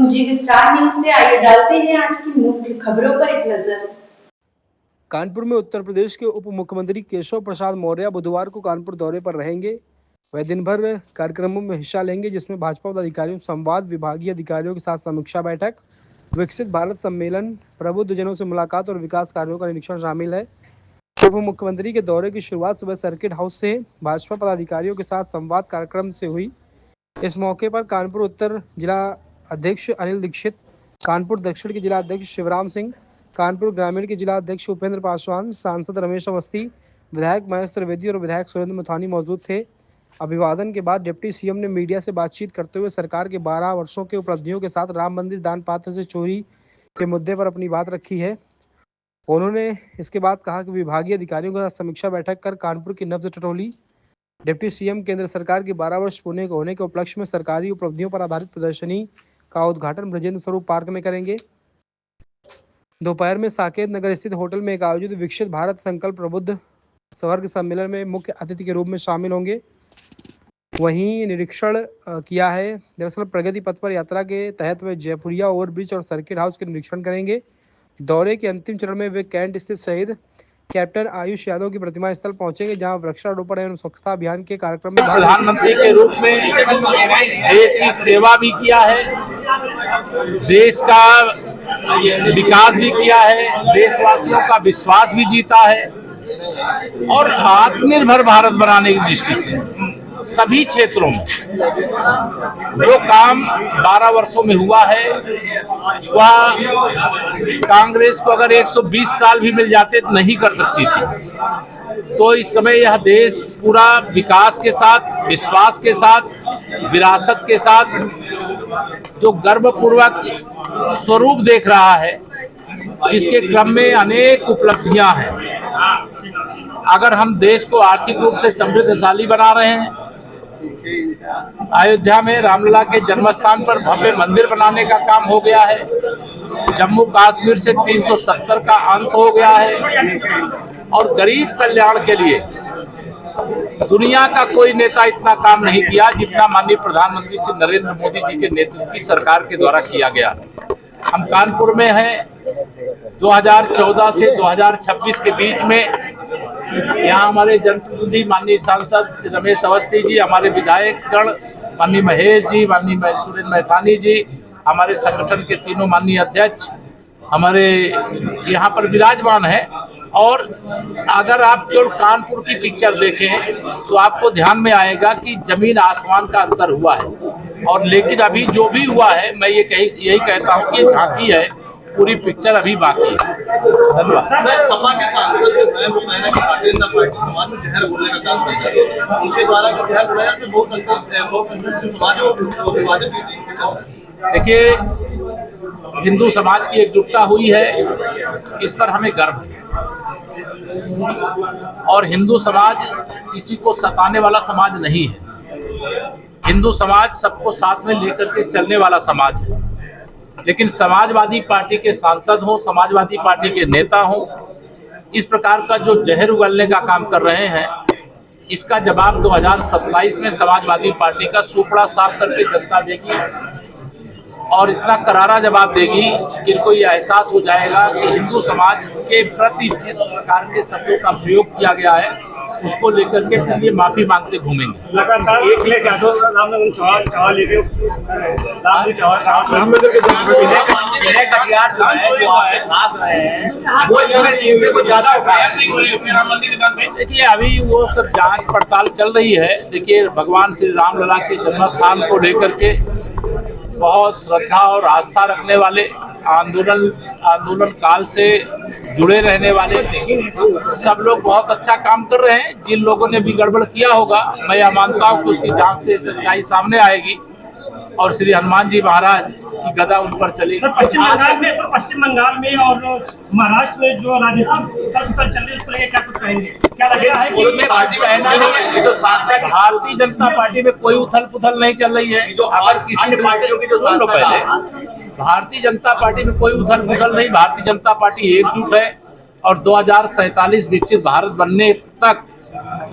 पूंजी star news से आइए डालते हैं आज की मुख्य खबरों पर एक नजर। कानपुर में उत्तर प्रदेश के उप मुख्यमंत्री केशव प्रसाद मौर्य बुधवार को कानपुर दौरे पर रहेंगे। वह दिन भर कार्यक्रमों में हिस्सा लेंगे, जिसमें भाजपा पदाधिकारियों संवाद, विभागीय अधिकारियों के साथ समीक्षा बैठक, विकसित भारत सम्मेलन, प्रबुद्ध जनों से मुलाकात और विकास कार्यों का निरीक्षण शामिल है। उप मुख्यमंत्री के दौरे की शुरुआत सुबह सर्किट हाउस से भाजपा पदाधिकारियों के साथ संवाद कार्यक्रम से हुई। इस मौके पर कानपुर उत्तर जिला अध्यक्ष अनिल दीक्षित, कानपुर दक्षिण के जिला अध्यक्ष शिवराम सिंह, कानपुर ग्रामीण के जिला अध्यक्ष उपेंद्र पासवान, सांसद रमेश अवस्थी, विधायक महेश त्रिवेदी और विधायक सुरेंद्र मैथानी मौजूद थे। अभिवादन के बाद डिप्टी सीएम ने मीडिया से बातचीत करते हुए सरकार के 12 वर्षों के उपलब्धियों के साथ राम मंदिर दान पात्र से चोरी के मुद्दे पर अपनी बात रखी है। उन्होंने इसके बाद कहा कि विभागीय अधिकारियों के साथ समीक्षा बैठक कर कानपुर की नब्ज टटोली। डिप्टी सीएम केंद्र सरकार के 12 वर्ष पूरे होने के उपलक्ष्य में सरकारी उपलब्धियों पर आधारित प्रदर्शनी का उद्घाटन ब्रजेंद्र स्वरूप पार्क में करेंगे। दोपहर में साकेत नगर स्थित होटल में एक आयोजित विकसित भारत संकल्प प्रबुद्ध स्वर्ग सम्मेलन में मुख्य अतिथि के रूप में शामिल होंगे। वहीं निरीक्षण किया है। दरअसल प्रगति पथ पर यात्रा के तहत वे जयपुरिया ओवरब्रिज और सर्किट हाउस के निरीक्षण करेंगे। दौरे के अंतिम चरण में वे कैंट स्थित शहीद कैप्टन आयुष यादव की प्रतिमा स्थल पहुंचेंगे, जहां वृक्षारोपण एवं स्वच्छता अभियान के कार्यक्रम में प्रधानमंत्री के रूप में देश की सेवा भी किया है, देश का विकास भी किया है, देशवासियों का विश्वास भी जीता है और आत्मनिर्भर भारत बनाने की दृष्टि से सभी क्षेत्रों में जो काम 12 वर्षों में हुआ है वह कांग्रेस को अगर 120 साल भी मिल जाते तो नहीं कर सकती थी। तो इस समय यह देश पूरा विकास के साथ, विश्वास के साथ, विरासत के साथ जो गर्वपूर्वक स्वरूप देख रहा है, जिसके क्रम में अनेक उपलब्धियां हैं। अगर हम देश को आर्थिक रूप से समृद्धशाली बना रहे हैं, अयोध्या में रामलला के जन्मस्थान पर भव्य मंदिर बनाने का काम हो गया है, जम्मू कश्मीर से 370 का अंत हो गया है और गरीब कल्याण के लिए दुनिया का कोई नेता इतना काम नहीं किया जितना माननीय प्रधानमंत्री श्री नरेंद्र मोदी जी के नेतृत्व की सरकार के द्वारा किया गया। हम कानपुर में हैं। 2014 से 2026 के बीच में यहाँ हमारे जनप्रतिनिधि माननीय सांसद श्री रमेश अवस्थी जी, हमारे विधायक गण माननीय महेश जी, माननीय सुरेंद्र मैथानी जी, हमारे संगठन के तीनों माननीय अध्यक्ष हमारे यहाँ पर विराजमान है। और अगर आप केवल कानपुर की पिक्चर देखें तो आपको ध्यान में आएगा कि जमीन आसमान का अंतर हुआ है। और लेकिन अभी जो भी हुआ है, मैं यही कहता हूँ कि झांकी है, पूरी पिक्चर अभी बाकी है। धन्यवाद। सपा के सांसद जो है वो कहना कि भारतीय जनता पार्टी समाज में जहर घोलने का काम करता है, उनके द्वारा जो जहर घोला तो बहुत समाज को विभाजित की। देखिए, हिंदू समाज की एकजुटता हुई है, इस पर हमें गर्व है। और हिंदू समाज किसी को सताने वाला समाज नहीं है। हिंदू समाज सबको साथ में लेकर के चलने वाला समाज है। लेकिन समाजवादी पार्टी के सांसद हो, समाजवादी पार्टी के नेता हो, इस प्रकार का जो जहर उगलने का काम कर रहे हैं, इसका जवाब 2027 में समाजवादी पार्टी का सुपड़ा साफ करके जनता देगी और इतना करारा जवाब देगी कि इनको ये एहसास हो जाएगा कि हिंदू समाज के प्रति जिस प्रकार के शब्दों का प्रयोग किया गया है उसको लेकर के फिर ये माफी मांगते घूमेंगे। लगातार एक ले जादव राम लेके राम मंदिर के कटियार जो है जो आप खास रहे हैं वो इस समय को ज्यादा उठाया। देखिए, अभी वो सब जांच पड़ताल चल रही है। देखिए, भगवान श्री रामलला के जन्मस्थान को लेकर के बहुत श्रद्धा और आस्था रखने वाले, आंदोलन काल से जुड़े रहने वाले सब लोग बहुत अच्छा काम कर रहे हैं। जिन लोगों ने भी गड़बड़ किया होगा, मैं यह मानता हूं कि उसकी जांच से सच्चाई सामने आएगी और श्री हनुमान जी महाराज की गदा उन पर चलेगी। पश्चिम बंगाल में और महाराष्ट्र में जो राजनीतिक चल रही है उसको लेकर क्या कुछ कहेंगे? क्या लगता है कि भारतीय जनता पार्टी में कोई उथल पुथल नहीं चल रही है? अगर किसी पार्टियों की जो पहले भारतीय जनता पार्टी में कोई उथल पुथल नहीं। भारतीय जनता पार्टी एकजुट है और 2047 विकसित भारत बनने तक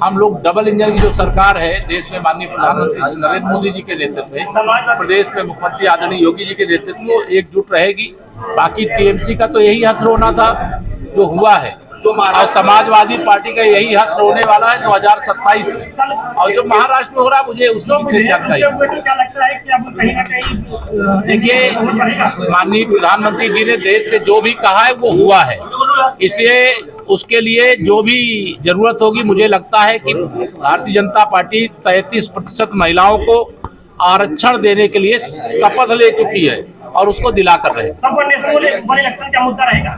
हम लोग डबल इंजन की जो सरकार है देश में, माननीय प्रधानमंत्री श्री नरेंद्र मोदी जी के नेतृत्व में, प्रदेश में मुख्यमंत्री आदरणीय योगी जी के नेतृत्व में एकजुट रहेगी। बाकी टीएमसी का तो यही हश्र होना था जो हुआ है, और समाजवादी पार्टी का यही हश्र होने वाला है 2027 में, और जो महाराष्ट्र में हो रहा है मुझे उसकी विशेष जानकारी। क्या लगता है कि अब कहीं ना कहीं देखिए, माननीय प्रधानमंत्री जी ने देश से जो भी कहा है वो हुआ है, इसलिए उसके लिए जो भी जरूरत होगी, मुझे लगता है कि भारतीय जनता पार्टी 33% महिलाओं को आरक्षण देने के लिए शपथ ले चुकी है और उसको दिला कर रहे हैं। सबको नेशनल इलेक्शन का मुद्दा रहेगा।